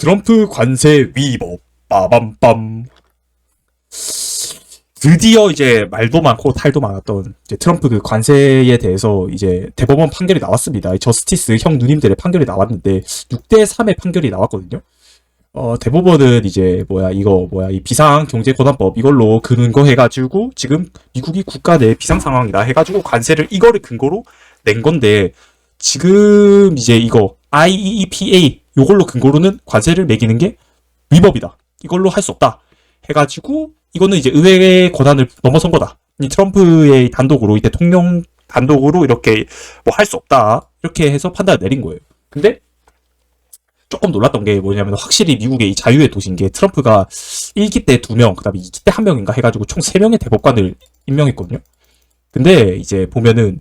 트럼프 관세 위법 빠밤빰. 드디어 이제 말도 많고 탈도 많았던 이제 트럼프 그 관세에 대해서 이제 대법원 판결이 나왔습니다. 저스티스 형 누님들의 판결이 나왔는데 6대3의 판결이 나왔거든요. 대법원은 이제 이 비상경제권한법 이걸로 근거해가지고 지금 미국이 국가 내 비상 상황이다 해가지고 관세를 이거를 근거로 낸 건데, 지금 이제 이거 IEEPA 요걸로 근거로는 관세를 매기는 게 위법이다, 이걸로 할 수 없다 해가지고 이거는 이제 의회의 권한을 넘어선 거다. 이 트럼프의 단독으로, 이 대통령 단독으로 이렇게 뭐 할 수 없다, 이렇게 해서 판단을 내린 거예요. 근데 조금 놀랐던 게 뭐냐면, 확실히 미국의 이 자유의 도시인 게 트럼프가 1기 때 2명, 그 다음에 2기 때 1명인가 해가지고 총 3명의 대법관을 임명했거든요. 근데 이제 보면은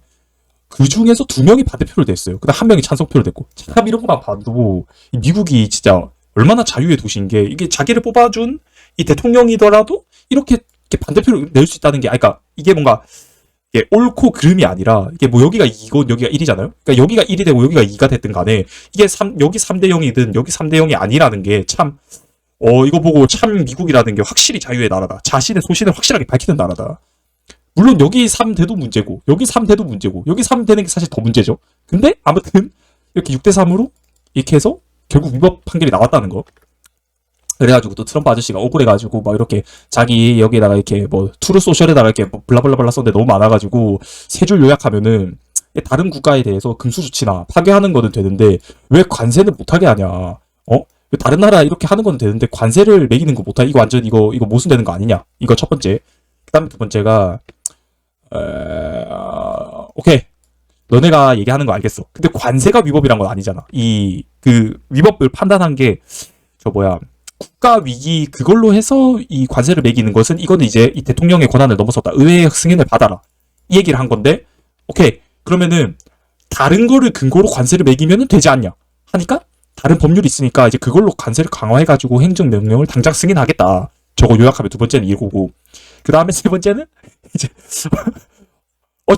그 중에서 2명이 반대표를 냈어요. 그 다음 1명이 찬성표를 냈고. 참 이런 것만 봐도 미국이 진짜 얼마나 자유의 도시인 게, 이게 자기를 뽑아준 이 대통령이더라도 이렇게 반대표를 낼 수 있다는 게, 그러니까 이게 뭔가 이게 옳고 그름이 아니라, 이게 뭐 여기가 2고 여기가 1이잖아요. 그러니까 여기가 1이 되고 여기가 2가 됐든 간에 이게 여기 3대 0이든 여기 3대 0이 아니라는 게 참, 이거 보고 참 미국이라는 게 확실히 자유의 나라다, 자신의 소신을 확실하게 밝히는 나라다. 물론 여기 3대도 문제고 여기 3대도 문제고 여기 3대는 게 사실 더 문제죠. 근데 아무튼 이렇게 6대3으로 이렇게 해서 결국 위법 판결이 나왔다는 거. 그래가지고 또 트럼프 아저씨가 억울해가지고 막 이렇게 자기 여기에다가 이렇게 뭐 트루 소셜에다가 이렇게 뭐 블라블라블라 썼는데 너무 많아가지고 세 줄 요약하면은, 다른 국가에 대해서 금수조치나 파괴하는 거는 되는데 왜 관세는 못하게 하냐, 왜 다른 나라 이렇게 하는 건 되는데 관세를 매기는 거 못하, 이거 완전 이거 모순되는 거 아니냐, 이거 첫 번째. 그 다음에 두 번째가 오케이, 너네가 얘기하는 거 알겠어. 근데 관세가 위법이란 건 아니잖아. 그 위법을 판단한 게 국가 위기 그걸로 해서 이 관세를 매기는 것은, 이거는 이제 이 대통령의 권한을 넘어섰다, 의회의 승인을 받아라, 이 얘기를 한 건데, 오케이, 그러면은 다른 거를 근거로 관세를 매기면은 되지 않냐 하니까, 다른 법률이 있으니까 이제 그걸로 관세를 강화해가지고 행정명령을 당장 승인하겠다. 저거 요약하면 두 번째는 이거고, 그 다음에 세 번째는 이제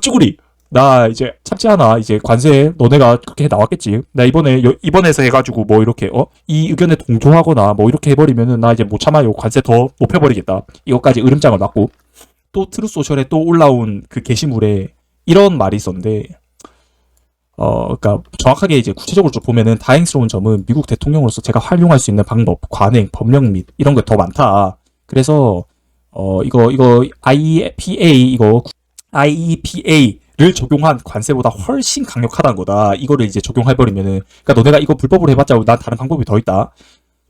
쭈구리, 나 이제 참지 않아. 이제 관세 너네가 그렇게 해 나왔겠지. 나 이번에서 해가지고 뭐 이렇게 이 의견에 동조하거나 뭐 이렇게 해버리면은 나 이제 못 참아요. 관세 더 높여버리겠다. 이것까지 으름장을 놨고, 또 트루 소셜에 또 올라온 그 게시물에 이런 말이 있었는데, 그러니까 정확하게 이제 구체적으로 좀 보면은, 다행스러운 점은 미국 대통령으로서 제가 활용할 수 있는 방법, 관행, 법령 및 이런 게 더 많다. 그래서 이거 IEPA를 적용한 관세보다 훨씬 강력하다는 거다. 이거를 이제 적용해버리면은, 그러니까 너네가 이거 불법으로 해봤자 난 다른 방법이 더 있다.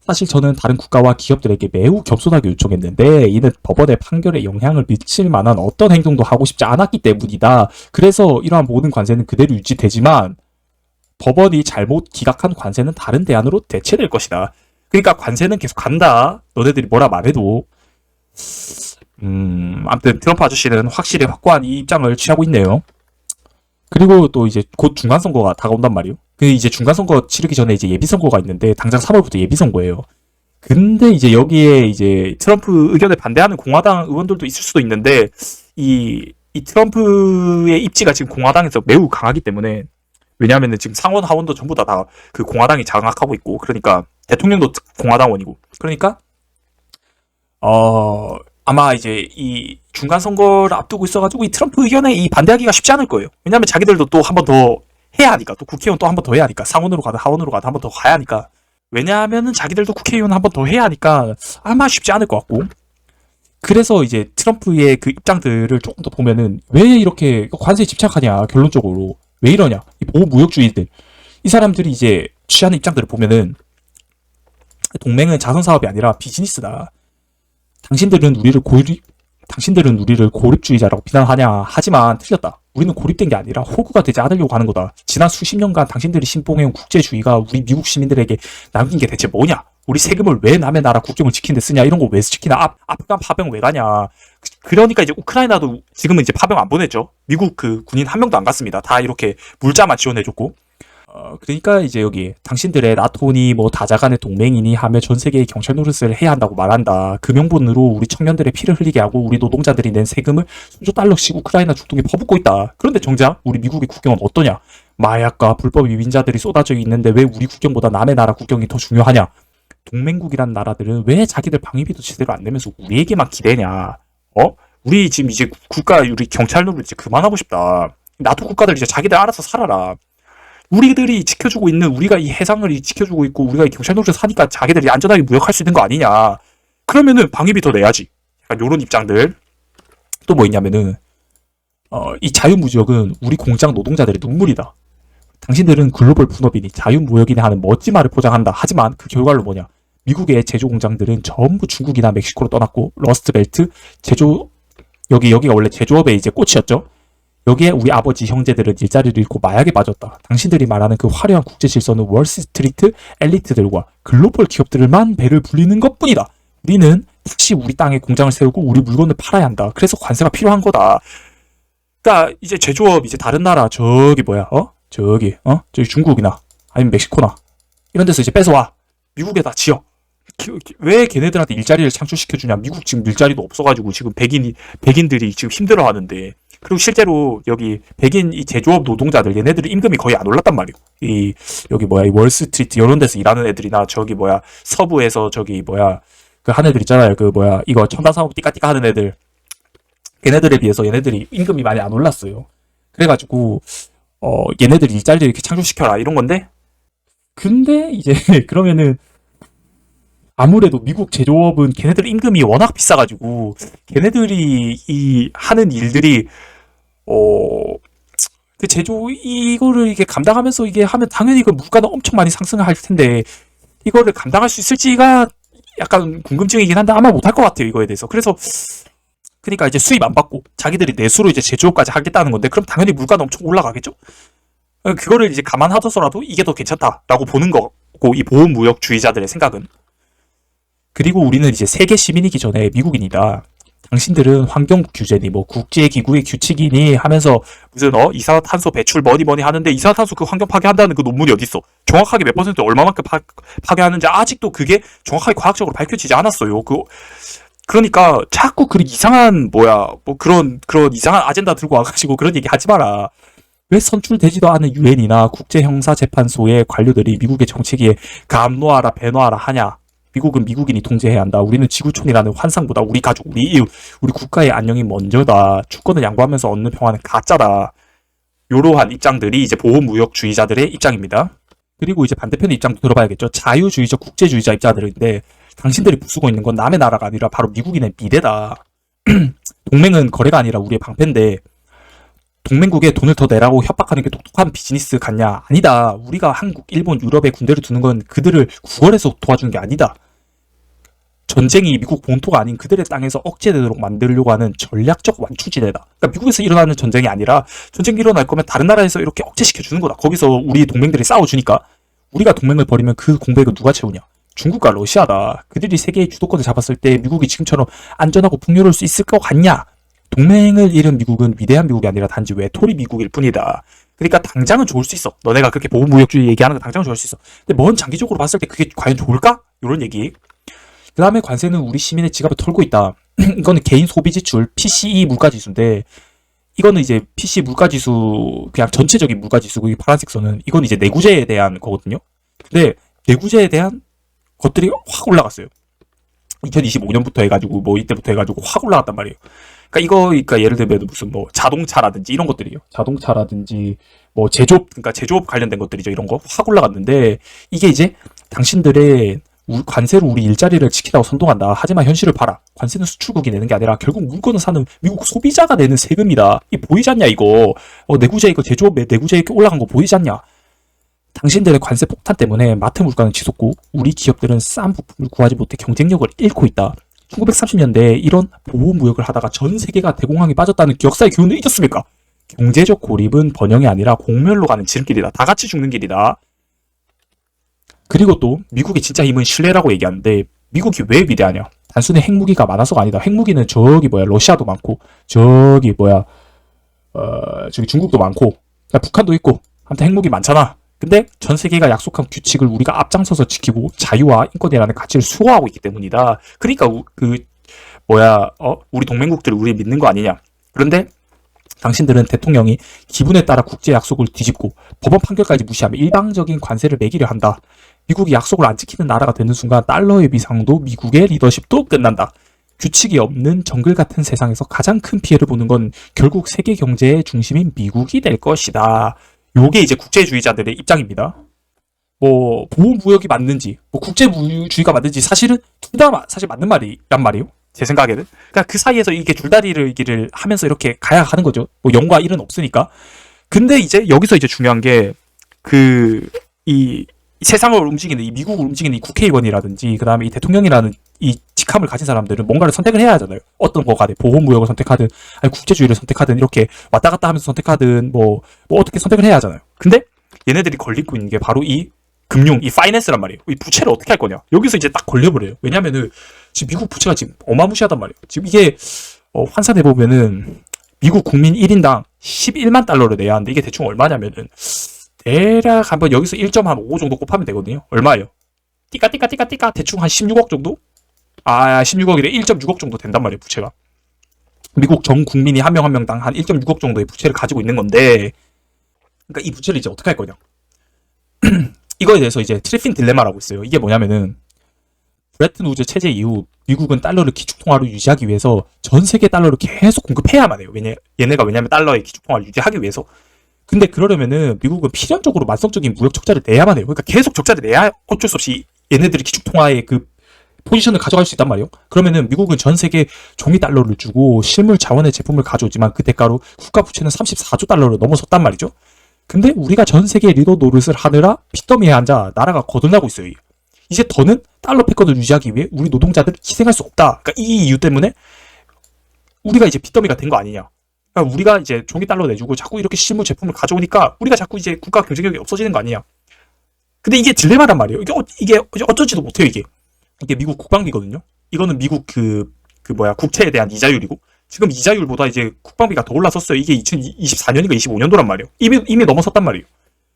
사실 저는 다른 국가와 기업들에게 매우 겸손하게 요청했는데, 이는 법원의 판결에 영향을 미칠 만한 어떤 행동도 하고 싶지 않았기 때문이다. 그래서 이러한 모든 관세는 그대로 유지되지만 법원이 잘못 기각한 관세는 다른 대안으로 대체될 것이다. 그러니까 관세는 계속 간다, 너네들이 뭐라 말해도. 아무튼 트럼프 아저씨는 확실히 확고한 이 입장을 취하고 있네요. 그리고 또 이제 곧 중간선거가 다가온단 말이에요. 그 이제 중간선거 치르기 전에 이제 예비선거가 있는데, 당장 3월부터 예비선거예요. 근데 이제 여기에 이제 트럼프 의견에 반대하는 공화당 의원들도 있을 수도 있는데, 이 트럼프의 입지가 지금 공화당에서 매우 강하기 때문에, 왜냐하면은 지금 상원 하원도 전부 다 그 공화당이 장악하고 있고, 그러니까 대통령도 공화당원이고, 그러니까 아마 이제 이 중간 선거를 앞두고 있어가지고 이 트럼프 의견에 이 반대하기가 쉽지 않을 거예요. 왜냐면 자기들도 또 한 번 더 해야 하니까, 또 국회의원 또 한 번 더 해야 하니까, 상원으로 가든 하원으로 가든 한 번 더 가야 하니까, 왜냐하면은 자기들도 국회의원 한 번 더 해야 하니까 아마 쉽지 않을 것 같고. 그래서 이제 트럼프의 그 입장들을 조금 더 보면은, 왜 이렇게 관세에 집착하냐, 결론적으로 왜 이러냐, 이 보호무역주의들, 이 사람들이 이제 취하는 입장들을 보면은, 동맹은 자선사업이 아니라 비즈니스다. 당신들은 우리를 고립주의자라고 비난하냐. 하지만 틀렸다. 우리는 고립된 게 아니라 호구가 되지 않으려고 하는 거다. 지난 수십 년간 당신들이 신봉해온 국제주의가 우리 미국 시민들에게 남긴 게 대체 뭐냐? 우리 세금을 왜 남의 나라 국경을 지키는 데 쓰냐? 이런 거 왜 지키나? 아프간 파병 왜 가냐? 그러니까 이제 우크라이나도 지금은 이제 파병 안 보냈죠. 미국 그 군인 한 명도 안 갔습니다. 다 이렇게 물자만 지원해줬고. 그러니까 이제 여기 당신들의 나토니 뭐 다자간의 동맹이니 하며 전 세계의 경찰 노릇을 해야 한다고 말한다. 그 명분으로 우리 청년들의 피를 흘리게 하고 우리 노동자들이 낸 세금을 수조 달러씩 우크라이나 죽동에 퍼붓고 있다. 그런데 정작 우리 미국의 국경은 어떠냐? 마약과 불법 유민자들이 쏟아져 있는데 왜 우리 국경보다 남의 나라 국경이 더 중요하냐? 동맹국이란 나라들은 왜 자기들 방위비도 제대로 안 내면서 우리에게만 기대냐? 우리 지금 이제 국가 우리 경찰 노릇 이제 그만하고 싶다. 나토 국가들 이제 자기들 알아서 살아라. 우리들이 지켜주고 있는 우리가 이 해상을 지켜주고 있고 우리가 이 경찰 노릇을 사니까 자기들이 안전하게 무역할 수 있는 거 아니냐? 그러면은 방위비 더 내야지. 약간 요런 입장들. 또 뭐 있냐면은 이 자유무역은 우리 공장 노동자들의 눈물이다. 당신들은 글로벌 분업이니 자유무역이니 하는 멋진 말을 포장한다. 하지만 그 결과로 뭐냐? 미국의 제조 공장들은 전부 중국이나 멕시코로 떠났고 러스트벨트 제조 여기가 원래 제조업의 이제 꽃이었죠. 여기에 우리 아버지 형제들은 일자리를 잃고 마약에 빠졌다. 당신들이 말하는 그 화려한 국제 질서는 월스트리트 엘리트들과 글로벌 기업들만 배를 불리는 것뿐이다. 우리는 다시 우리 땅에 공장을 세우고 우리 물건을 팔아야 한다. 그래서 관세가 필요한 거다. 그러니까 이제 제조업 이제 다른 나라 저기 중국이나 아니면 멕시코나 이런 데서 이제 뺏어와. 미국에다 지어. 왜 걔네들한테 일자리를 창출시켜주냐. 미국 지금 일자리도 없어가지고 지금 백인들이 지금 힘들어하는데. 그리고 실제로 여기 백인 이 제조업 노동자들 얘네들은 임금이 거의 안 올랐단 말이고. 이 월스트리트 이런 데서 일하는 애들이나 서부에서 그 한 애들 있잖아요. 이거 첨단 산업 띠까띠까 하는 애들. 걔네들에 비해서 얘네들이 임금이 많이 안 올랐어요. 그래가지고 얘네들 일자리를 이렇게 창출시켜라 이런 건데. 근데 이제 그러면은 아무래도 미국 제조업은 걔네들 임금이 워낙 비싸가지고 걔네들이 이 하는 일들이 그 이거를 이게 감당하면서 이게 하면 당연히 그 물가는 엄청 많이 상승할 텐데 이거를 감당할 수 있을지가 약간 궁금증이긴 한데 아마 못할 것 같아요 이거에 대해서. 그래서 그러니까 이제 수입 안 받고 자기들이 내수로 이제 제조업까지 하겠다는 건데 그럼 당연히 물가는 엄청 올라가겠죠. 그거를 이제 감안하더라도 이게 더 괜찮다라고 보는 거고 이 보호무역주의자들의 생각은. 그리고 우리는 이제 세계 시민이기 전에 미국인이다. 당신들은 환경 규제니 국제기구의 규칙이니 하면서 무슨 이산화탄소 배출 뭐니 하는데 이산화탄소 그 환경 파괴한다는 그 논문이 어딨어? 정확하게 몇 퍼센트 얼마만큼 파괴하는지 아직도 그게 정확하게 과학적으로 밝혀지지 않았어요. 그러니까 자꾸 그런 이상한 그런 이상한 아젠다 들고 와가지고 그런 얘기 하지 마라. 왜 선출되지도 않은 유엔이나 국제형사재판소의 관료들이 미국의 정책에 감노하라 배노하라 하냐? 미국은 미국인이 통제해야 한다. 우리는 지구촌이라는 환상보다 우리 가족, 우리 이웃, 우리 국가의 안녕이 먼저다. 주권을 양보하면서 얻는 평화는 가짜다. 이러한 입장들이 이제 보호무역주의자들의 입장입니다. 그리고 이제 반대편의 입장도 들어봐야겠죠. 자유주의적 국제주의자 입장들인데 당신들이 부수고 있는 건 남의 나라가 아니라 바로 미국인의 미래다. 동맹은 거래가 아니라 우리의 방패인데 동맹국에 돈을 더 내라고 협박하는 게 똑똑한 비즈니스 같냐? 아니다. 우리가 한국, 일본, 유럽에 군대를 두는 건 그들을 구걸해서 도와주는 게 아니다. 전쟁이 미국 본토가 아닌 그들의 땅에서 억제되도록 만들려고 하는 전략적 완충지대다. 그러니까 미국에서 일어나는 전쟁이 아니라 전쟁이 일어날 거면 다른 나라에서 이렇게 억제시켜주는 거다. 거기서 우리 동맹들이 싸워주니까 우리가 동맹을 벌이면 그 공백을 누가 채우냐? 중국과 러시아다. 그들이 세계의 주도권을 잡았을 때 미국이 지금처럼 안전하고 풍요로울 수 있을 것 같냐? 동맹을 잃은 미국은 위대한 미국이 아니라 단지 외톨이 미국일 뿐이다. 그러니까 당장은 좋을 수 있어. 너네가 그렇게 보호무역주의 얘기하는 거 당장은 좋을 수 있어. 근데 먼 장기적으로 봤을 때 그게 과연 좋을까? 이런 얘기. 그 다음에 관세는 우리 시민의 지갑을 털고 있다. 이거는 개인 소비 지출 PCE 물가지수인데 이거는 이제 PC 물가지수 그냥 전체적인 물가지수고 이 파란색 선은 이건 이제 내구재에 대한 거거든요. 근데 내구재에 대한 것들이 확 올라갔어요. 2025년부터 해가지고 이때부터 해가지고 확 올라갔단 말이에요. 그러니까 예를 들면 무슨 자동차라든지 이런 것들이요. 자동차라든지 제조업 관련된 것들이죠. 이런 거 확 올라갔는데 이게 이제 당신들의 관세로 우리 일자리를 지키라고 선동한다. 하지만 현실을 봐라. 관세는 수출국이 내는 게 아니라 결국 물건을 사는 미국 소비자가 내는 세금이다. 이 보이지 않냐 이거. 내구재 이거 제조업 내구재 이렇게 올라간 거 보이지 않냐. 당신들의 관세 폭탄 때문에 마트 물가는 치솟고 우리 기업들은 싼 부품을 구하지 못해 경쟁력을 잃고 있다. 1930년대에 이런 보호무역을 하다가 전 세계가 대공황에 빠졌다는 역사의 교훈을 잊었습니까? 경제적 고립은 번영이 아니라 공멸로 가는 지름길이다. 다 같이 죽는 길이다. 그리고 또 미국의 진짜 힘은 신뢰라고 얘기하는데 미국이 왜 위대하냐? 단순히 핵무기가 많아서가 아니다. 핵무기는 러시아도 많고 저기 중국도 많고 북한도 있고 아무튼 핵무기 많잖아. 근데 전 세계가 약속한 규칙을 우리가 앞장서서 지키고 자유와 인권이라는 가치를 수호하고 있기 때문이다. 그러니까 우리 동맹국들을 우리 믿는 거 아니냐. 그런데 당신들은 대통령이 기분에 따라 국제 약속을 뒤집고 법원 판결까지 무시하며 일방적인 관세를 매기려 한다. 미국이 약속을 안 지키는 나라가 되는 순간 달러의 위상도 미국의 리더십도 끝난다. 규칙이 없는 정글 같은 세상에서 가장 큰 피해를 보는 건 결국 세계 경제의 중심인 미국이 될 것이다. 요게 이제 국제주의자들의 입장입니다. 뭐 보호무역이 맞는지, 뭐 국제주의가 맞는지 사실은 둘 다 사실 맞는 말이란 말이에요. 제 생각에는. 그러니까 그 사이에서 이게 줄다리를 기를 하면서 이렇게 가야 하는 거죠. 뭐 영과 일은 없으니까. 근데 이제 여기서 이제 중요한 게 이 세상을 움직이는 이 미국을 움직이는 이 국회의원이라든지 그다음에 이 대통령이라는 이 직함을 가진 사람들은 뭔가를 선택을 해야 하잖아요. 어떤 거가 돼. 보호무역을 선택하든 아니 국제주의를 선택하든 이렇게 왔다 갔다 하면서 선택하든 뭐 어떻게 선택을 해야 하잖아요. 근데 얘네들이 걸리고 있는 게 바로 이 금융, 이 파이낸스란 말이에요. 이 부채를 어떻게 할 거냐. 여기서 이제 딱 걸려버려요. 왜냐면은 지금 미국 부채가 지금 어마무시하단 말이에요. 지금 이게 환산해보면은 미국 국민 1인당 11만 달러를 내야 하는데 이게 대충 얼마냐면은 대략 한번 여기서 1.5 정도 곱하면 되거든요. 얼마예요? 띠까 대충 한 16억 정도? 16억이래. 1.6억 정도 된단 말이에요, 부채가. 미국 전 국민이 한 명 한 명당 한 1.6억 정도의 부채를 가지고 있는 건데, 그러니까 이 부채를 이제 어떻게 할 거냐. 이거에 대해서 이제 트리핀 딜레마라고 있어요. 이게 뭐냐면은, 브레튼 우즈 체제 이후 미국은 달러를 기축통화로 유지하기 위해서 전 세계 달러를 계속 공급해야만 해요. 왜냐면 달러의 기축통화를 유지하기 위해서. 근데 그러려면은 미국은 필연적으로 만성적인 무역 적자를 내야만 해요. 그러니까 계속 적자를 내야 어쩔 수 없이 얘네들이 기축통화의 그 포지션을 가져갈 수 있단 말이에요. 그러면은 미국은 전 세계 종이 달러를 주고 실물 자원의 제품을 가져오지만 그 대가로 국가 부채는 34조 달러를 넘어섰단 말이죠. 근데 우리가 전 세계 리더 노릇을 하느라 빚더미에 앉아 나라가 거듭나고 있어요. 이제 더는 달러 패권을 유지하기 위해 우리 노동자들을 희생할 수 없다. 그러니까 이 이유 때문에 우리가 이제 빚더미가 된 거 아니냐. 그러니까 우리가 이제 종이 달러 내주고 자꾸 이렇게 실물 제품을 가져오니까 우리가 자꾸 이제 국가 경쟁력이 없어지는 거 아니냐. 근데 이게 딜레마란 말이에요. 이게 어쩌지도 못해요, 이게. 이게 미국 국방비거든요. 이거는 미국 국채에 대한 이자율이고, 지금 이자율보다 이제 국방비가 더 올라섰어요. 이게 2024년인가 25년도란 말이에요. 이미 넘어섰단 말이에요.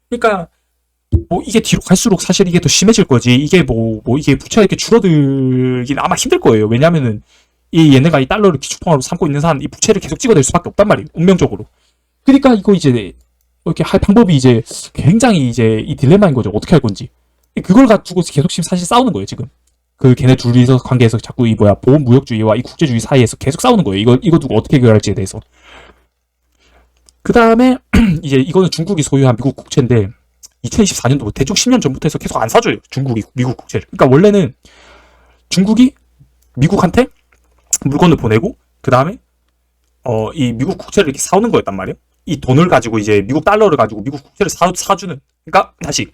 그러니까, 뭐, 이게 뒤로 갈수록 사실 이게 더 심해질 거지. 이게 이게 부채가 이렇게 줄어들긴 아마 힘들 거예요. 왜냐면은, 얘네가 이 달러를 기축통화로 삼고 있는 한 이 부채를 계속 찍어낼 수밖에 없단 말이에요. 운명적으로. 그러니까 이거 이제, 이렇게 할 방법이 이제 굉장히 이제 이 딜레마인 거죠. 어떻게 할 건지. 그걸 가지고 계속 지금 사실 싸우는 거예요, 지금. 걔네 둘이서 관계에서 자꾸 보호무역주의와 이 국제주의 사이에서 계속 싸우는 거예요. 이거 두고 어떻게 해결할지에 대해서. 그 다음에, 이제 이거는 중국이 소유한 미국 국채인데, 2024년도 대충 10년 전부터 해서 계속 안 사줘요. 중국이 미국 국채를. 그러니까 원래는 중국이 미국한테 물건을 보내고, 그 다음에, 이 미국 국채를 이렇게 사오는 거였단 말이에요. 이 돈을 가지고 이제 미국 달러를 가지고 미국 국채를 사주는. 그러니까, 다시.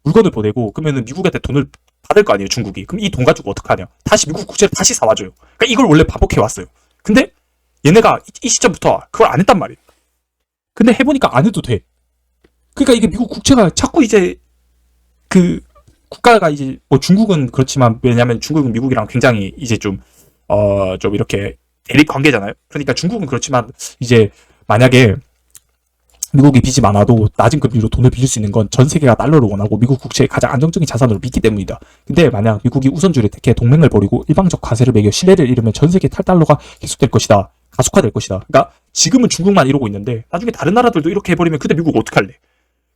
물건을 보내고, 그러면은 미국한테 돈을 받을 거 아니에요, 중국이. 그럼 이 돈 가지고 어떡하냐. 다시 미국 국채를 다시 사와줘요. 그러니까 이걸 원래 반복해왔어요. 근데 얘네가 이 시점부터 그걸 안 했단 말이에요. 근데 해보니까 안 해도 돼. 그러니까 이게 미국 국채가 자꾸 이제 국가가 이제 뭐 중국은 그렇지만 왜냐면 중국은 미국이랑 굉장히 이제 좀 이렇게 대립 관계잖아요. 그러니까 중국은 그렇지만 이제 만약에 미국이 빚이 많아도 낮은 금리로 돈을 빌릴 수 있는 건 전 세계가 달러를 원하고 미국 국채의 가장 안정적인 자산으로 믿기 때문이다. 근데 만약 미국이 우선주의를 택해 동맹을 벌이고 일방적 과세를 매겨 신뢰를 잃으면 전 세계 탈달러가 계속될 것이다. 가속화될 것이다. 그러니까 지금은 중국만 이러고 있는데 나중에 다른 나라들도 이렇게 해버리면 그때 미국 어떻게 할래?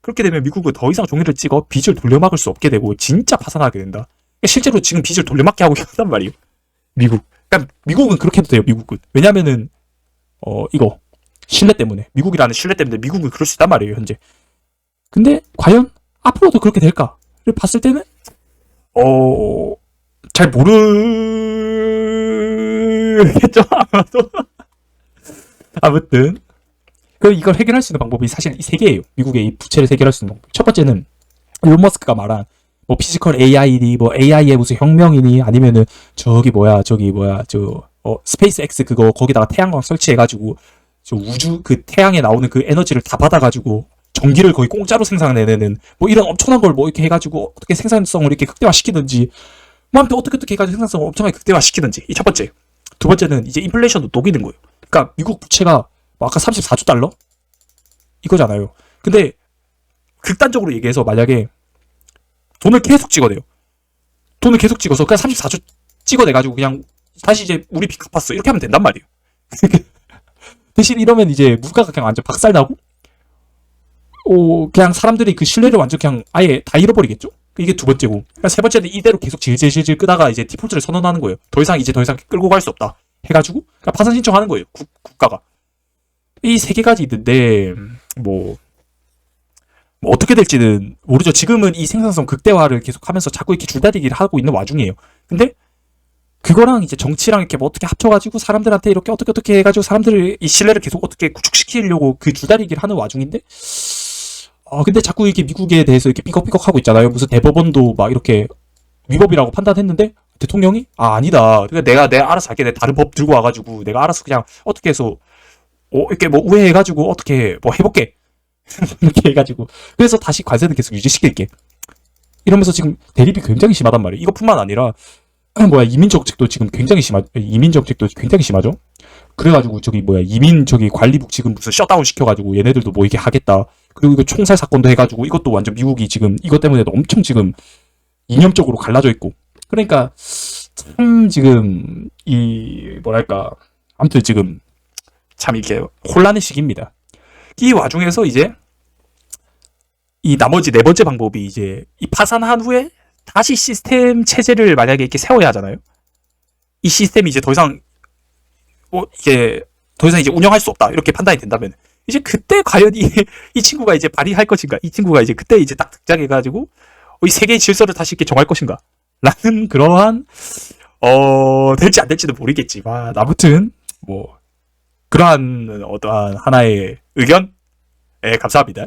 그렇게 되면 미국은 더 이상 종이를 찍어 빚을 돌려막을 수 없게 되고 진짜 파산하게 된다. 실제로 지금 빚을 돌려막게 하고 있단 말이에요. 미국. 그러니까 미국은 그렇게 해도 돼요. 미국은. 왜냐면은 이거 신뢰 때문에 미국이라는 신뢰 때문에 미국은 그럴 수 있단 말이에요. 현재. 근데 과연 앞으로도 그렇게 될까를 봤을 때는 잘 모르겠죠. 아무튼 이걸 해결할 수 있는 방법이 사실 이 세 개예요. 미국의 이 부채를 해결할 수 있는 방법. 첫 번째는 일론 머스크가 말한 뭐 피지컬 AI니 뭐 AI의 무슨 혁명이니 아니면은 스페이스 X 그거 거기다가 태양광 설치해가지고 우주 태양에 나오는 그 에너지를 다 받아가지고 전기를 거의 공짜로 생산해내는 뭐 이런 엄청난 걸 뭐 이렇게 해가지고 어떻게 생산성을 이렇게 극대화시키든지 뭐 아무튼 어떻게 해가지고 생산성을 엄청나게 극대화시키든지 이 첫 번째. 두 번째는 이제 인플레이션도 녹이는 거예요. 그러니까 미국 부채가 뭐 아까 34조 달러 이거잖아요. 근데 극단적으로 얘기해서 만약에 돈을 계속 찍어내요. 돈을 계속 찍어서 그냥 34조 찍어내가지고 그냥 다시 이제 우리 빚 갚았어 이렇게 하면 된단 말이에요. 대신 이러면 이제 물가가 그냥 완전 박살나고 그냥 사람들이 그 신뢰를 완전 그냥 아예 다 잃어버리겠죠? 이게 두 번째고. 그러니까 세 번째는 이대로 계속 질질질질 끄다가 이제 디폴트를 선언하는 거예요. 더 이상 끌고 갈 수 없다. 해가지고 그러니까 파산 신청하는 거예요. 국가가. 이 세 개까지 있는데 뭐 어떻게 될지는 모르죠. 지금은 이 생산성 극대화를 계속하면서 자꾸 이렇게 줄다리기를 하고 있는 와중이에요. 근데 그거랑 이제 정치랑 이렇게 뭐 어떻게 합쳐가지고 사람들한테 이렇게 어떻게 해가지고 사람들을 이 신뢰를 계속 어떻게 구축시키려고 그 줄다리기를 하는 와중인데, 근데 자꾸 이렇게 미국에 대해서 이렇게 삐걱삐걱 하고 있잖아요. 무슨 대법원도 막 이렇게 위법이라고 판단했는데 대통령이 아니다. 그러니까 내가 알아서 할게. 내가 다른 법 들고 와가지고 내가 알아서 그냥 어떻게 해서 이렇게 뭐 우회해가지고 어떻게 뭐 해볼게. 이렇게 해가지고 그래서 다시 관세는 계속 유지시킬게. 이러면서 지금 대립이 굉장히 심하단 말이에요. 이것뿐만 아니라 이민 정책도 굉장히 심하죠. 그래가지고 이민 관리국 지금 무슨 셧다운 시켜가지고 얘네들도 뭐 이게 하겠다. 그리고 이거 총살 사건도 해가지고 이것도 완전 미국이 지금 이것 때문에도 엄청 지금 이념적으로 갈라져 있고. 그러니까 참 지금 아무튼 지금 참 이렇게 혼란의 시기입니다. 이 와중에서 이제 이 나머지 네 번째 방법이 이제 이 파산한 후에 다시 시스템 체제를 만약에 이렇게 세워야 하잖아요. 이 시스템이 이제 더 이상 이제 운영할 수 없다 이렇게 판단이 된다면 이제 그때 과연 이 친구가 이제 발휘할 것인가? 이 친구가 이제 그때 이제 딱 등장해가지고 이 세계의 질서를 다시 이렇게 정할 것인가? 라는 그러한 될지 안 될지는 모르겠지만 아무튼 그러한 어떠한 하나의 의견 감사합니다.